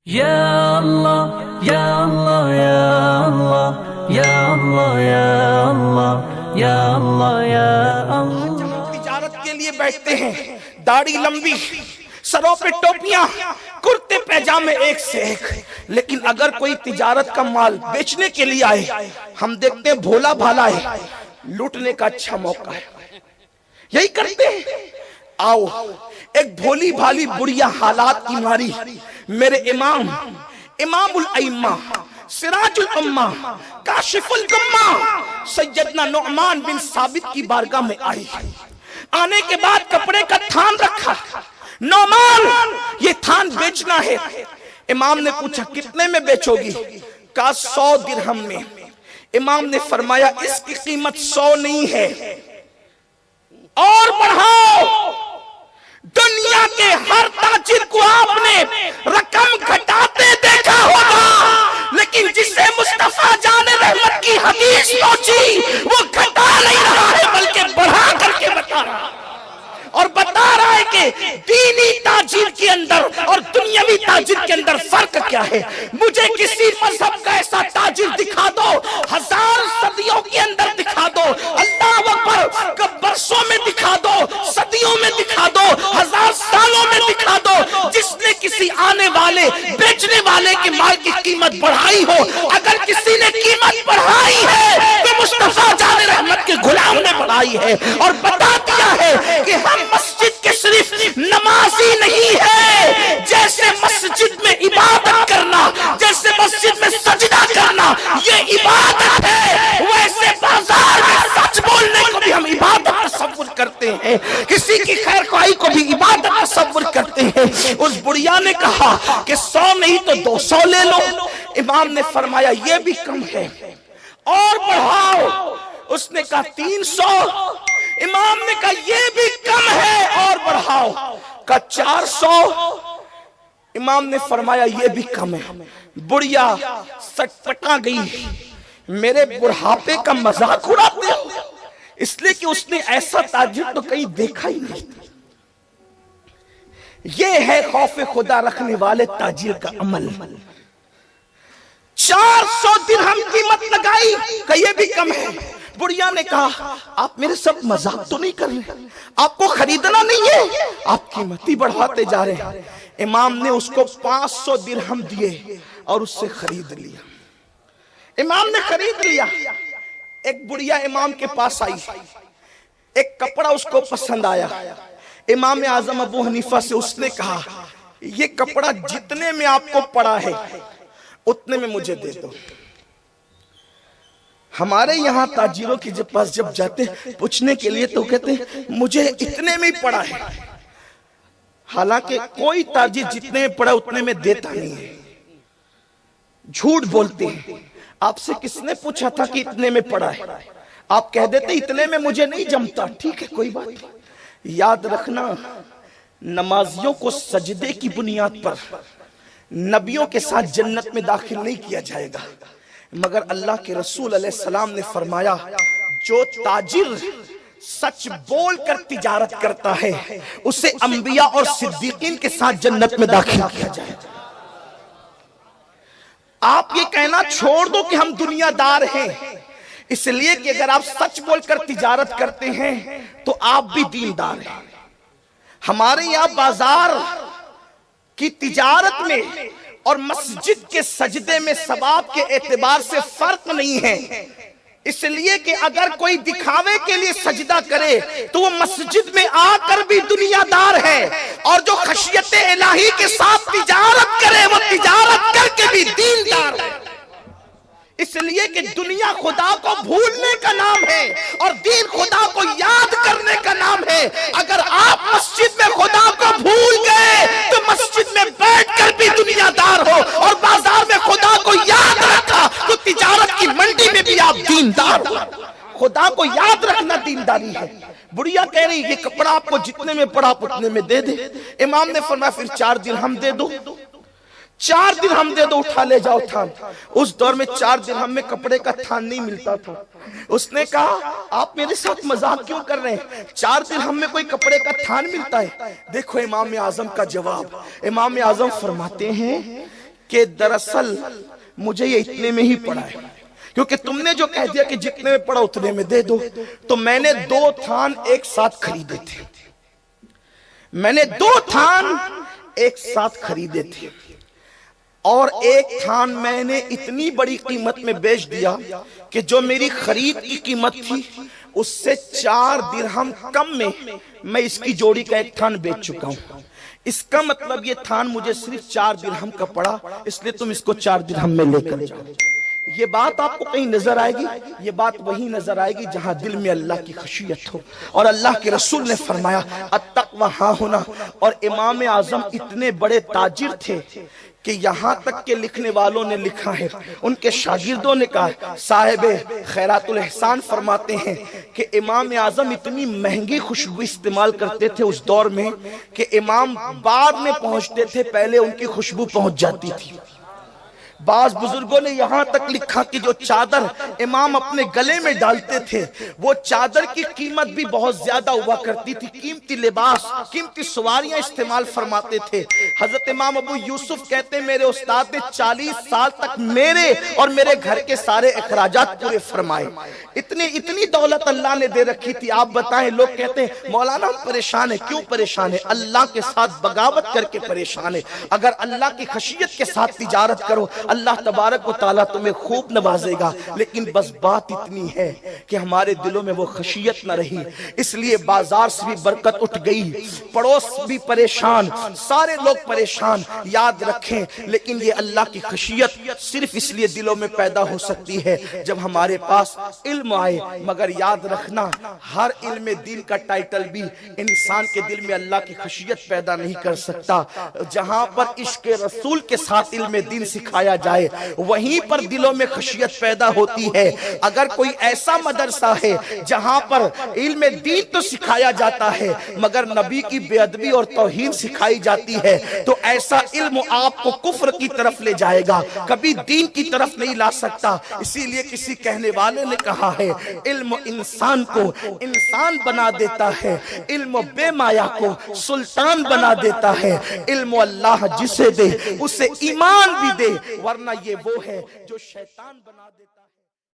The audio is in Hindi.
या अल्लाह या अल्लाह या अल्लाह या अल्लाह या अल्लाह या अल्लाह या अल्लाह। जब हम तिजारत के लिए बैठते हैं, दाढ़ी लंबी, सरों पे टोपियां, कुर्ते पैजामे एक से एक, लेकिन अगर कोई तिजारत का माल बेचने के लिए आए, हम देखते हैं भोला भाला है, लूटने का अच्छा मौका है, यही करते हैं। आओ, एक भोली भाली बुढ़िया हालात की मारी मेरे इमाम इमामुल अइम्मा सिराजुल उम्मा काशिफुल गम्मा सैयदना नुअमान बिन साबित की बारगाह में आई। आने के बाद कपड़े का थान रखा, नुअमान ये थान बेचना है। इमाम ने पूछा कितने में बेचोगी? कहा 100 दिरहम में। इमाम ने फरमाया इसकी कीमत 100 नहीं है, और बढ़ाओ। दुनिया के हर ताजिर को आपने रकम घटाते देखा होगा, लेकिन जिसे मुस्तफा जाने रहमत की हदीस पहुंची वो घटा नहीं रहा है बल्कि बढ़ा करके बता रहा है, और बता रहा है कि दीनी ताजिर के अंदर और दुनियावी ताजिर के अंदर फर्क क्या है। मुझे किसी मजहब का ऐसा ताजिर दिखा दो, 1000 सदियों के अंदर दिखा दो, अल्लाह अकबर कब बरसों में दिखा दो, सदियों में दिखा दो, 1000 सालों में दिखा दो, जिसने किसी आने वाले बेचने वाले के माल की कीमत बढ़ाई हो। अगर किसी ने कीमत बढ़ाई है तो मुस्तफा जाने रहमत के गुलाम ने बढ़ाई है, और बता दिया है कि हम मस्जिद के सिर्फ नमाजी नहीं है, जैसे मस्जिद में इबादत करना, जैसे मस्जिद में सजदा करना ये इबादत है, वैसे बाजार में सच बोलने को भी हम इबादत तस्वुर करते हैं, किसी की खैर ख्वाही को भी इबादत तस्वुर करते हैं। उस बुढ़िया ने कहा कि 100 नहीं तो 200 ले लो। इमाम ने फरमाया ये भी कम है, और बढ़ाओ। उसने कहा 300। इमाम ने कहा ये भी कम है, और बढ़ाओ। का 400। इमाम ने फरमाया ये भी कम है। बुढ़िया सटपटा गई, मेरे बुढ़ापे का मजाक उड़ाते हो, इसलिए कि उसने ऐसा ताजिर तो कहीं देखा ही नहीं। ये है खौफ खुदा रखने वाले ताजिर का अमल। 400 दिरहम कीमत लगाई, का ये भी कम है। बुढ़िया ने कहा आप मेरे सब मजाक तो नहीं कर रहे, आपको खरीदना नहीं है, आप कीमत ही बढ़ाते जा रहे हैं। इमाम ने उसको 500 दिरहम दिए और उससे खरीद लिया। इमाम ने खरीद लिया। एक बुढ़िया इमाम के पास आई, एक कपड़ा उसको पसंद आया। इमाम आजम अबू हनीफा से उसने कहा ये कपड़ा जितने में आपको पड़ा है उतने में मुझे दे दो। हमारे यहाँ ताजिरों के पास जब जाते पूछने के लिए तो कहते मुझे इतने में ही पड़ा है, हालांकि कोई ताजिर जितने में पड़ा उतने में देता नहीं है, झूठ बोलते हैं। आपसे किसने पूछा था कि इतने में पड़ा है? आप कह देते इतने में मुझे नहीं जमता, ठीक है कोई बात नहीं। याद रखना, नमाजियों को सजदे की बुनियाद पर नबियों के साथ जन्नत में दाखिल नहीं किया जाएगा, मगर अल्लाह के रसूल अलैहिस्सलाम ने फरमाया जो ताजिर सच बोल कर तिजारत करता है उसे अंबिया और सिद्दीकीन के साथ जन्नत में दाखिल किया जाएगा। आप ये कहना छोड़ दो कि हम दुनियादार हैं, इसलिए कि अगर आप सच बोलकर तिजारत करते हैं तो आप भी दीनदार हैं। हमारे यहाँ बाजार की तिजारत में और मस्जिद के सजदे में सवाब के एतबार से फर्क नहीं है, इसलिए कि अगर कोई दिखावे के लिए सजदा करे तो वो मस्जिद में आकर भी दुनियादार है, और जो खशियत इलाही के साथ तिजारत करे वो तिजारत करके भी दीनदार है। इसलिए कि दुनिया खुदा को भूलने का नाम है और दीन खुदा को याद करने का नाम है। अगर आप मस्जिद में खुदा को भूल गए तो मस्जिद में बैठकर भी दुनियादार हो, और बाजार में खुदा को याद रखा तो तिजारत की मंडी में भी आप दीनदार हो। खुदा को याद रखना दीनदारी है। बुढ़िया कह रही ये कपड़ा आपको जितने में पड़ा उतने में दे दे। इमाम ने फरमाया फिर 4 दिरहम दे दो, 4 दिरहम दे दो, उठा ले जाओ थान। उस दौर में 4 दिरहम में कपड़े का थान नहीं मिलता था। उसने कहा आप मेरे साथ मजाक क्यों कर रहे हैं, 4 दिरहम में कोई कपड़े का थान मिलता है? देखो इमाम आजम का जवाब। इमाम आजम फरमाते हैं कि दरअसल मुझे ये इतने में ही पड़ा है, क्योंकि तुमने जो कह दिया कि जितने में पड़ा उतने में दे दो। तो मैंने 2 थान एक साथ खरीदे थे, मैंने 2 थान एक साथ खरीदे थे, और एक थान मैंने इतनी बड़ी कीमत में बेच दिया कि जो मेरी खरीद की कीमत थी उससे 4 दिरहम कम में मैं इसकी जोड़ी का एक थान बेच चुका हूं। इसका मतलब ये थान मुझे सिर्फ 4 दिरहम का पड़ा, इसलिए तुम इसको 4 दिरहम में लेकर जाओ। ये बात आपको कहीं नजर आएगी, ये बात वही नजर आएगी जहां दिल में अल्लाह की खशियत हो। और अल्लाह के रसूल ने फरमाया अत्तक़वा हाहुना। और इमाम आजम इतने बड़े ताजिर थे कि यहां तक के लिखने वालों ने लिखा है, उनके शागिर्दों ने कहा, साहिब खैरातुल एहसान फरमाते हैं कि इमाम आजम इतनी महंगी खुशबू इस्तेमाल करते थे उस दौर में कि इमाम बाद में पहुंचते थे, पहले उनकी खुशबू पहुंच जाती थी। बाज बुजुर्गों ने यहां तक लिखा कि जो चादर इमाम अपने गले में डालते थे वो चादर की कीमत भी बहुत ज्यादा हुआ करती थी, कीमती लिबास, कीमती सवारियां इस्तेमाल फरमाते थे। हजरत इमाम अबू यूसुफ कहते मेरे उस्ताद ने 40 साल तक मेरे और मेरे घर के सारे अखराजात पूरे फरमाए। इतनी दौलत अल्लाह ने दे रखी थी। आप बताएं, लोग कहते हैं मौलाना हम परेशान है, क्यों परेशान है? अल्लाह के साथ बगावत करके परेशान है। अगर अल्लाह की खशियत के साथ तिजारत करो अल्लाह तबारक व तआला तुम्हें खूब नवाजेगा। लेकिन बस बात इतनी है कि हमारे दिलों में वो खशियत न रही, इसलिए बाजार से भी बरकत उठ गई, पड़ोस भी परेशान, सारे लोग परेशान। याद रखें, लेकिन ये अल्लाह की खशियत सिर्फ इसलिए दिलों में पैदा हो सकती है जब हमारे पास इल्म आए। मगर याद रखना, हर इल्म दीन का टाइटल भी इंसान के दिल में अल्लाह की खशियत पैदा नहीं कर सकता। जहां पर इश्क रसूल के साथ इल्म दीन सिखाया जाए वहीं पर दिलों में खशियत पैदा होती है। अगर कोई ऐसा मदरसा है जहां पर इल्म दीन तो सिखाया जाता है मगर नबी की बेअदबी और तौहीन सिखाई जाती है, तो ऐसा इल्म आपको कुफ्र की तरफ ले जाएगा, कभी दीन की तरफ नहीं ला सकता। इसीलिए किसी कहने वाले ने कहा है, इल्म इंसान को इंसान बना देता है, इल्म बेमाया को सुल्तान बना देता है। इल्म अल्लाह जिसे दे उसे ईमान भी दे, वरना ये वो है जो शैतान बना देता है।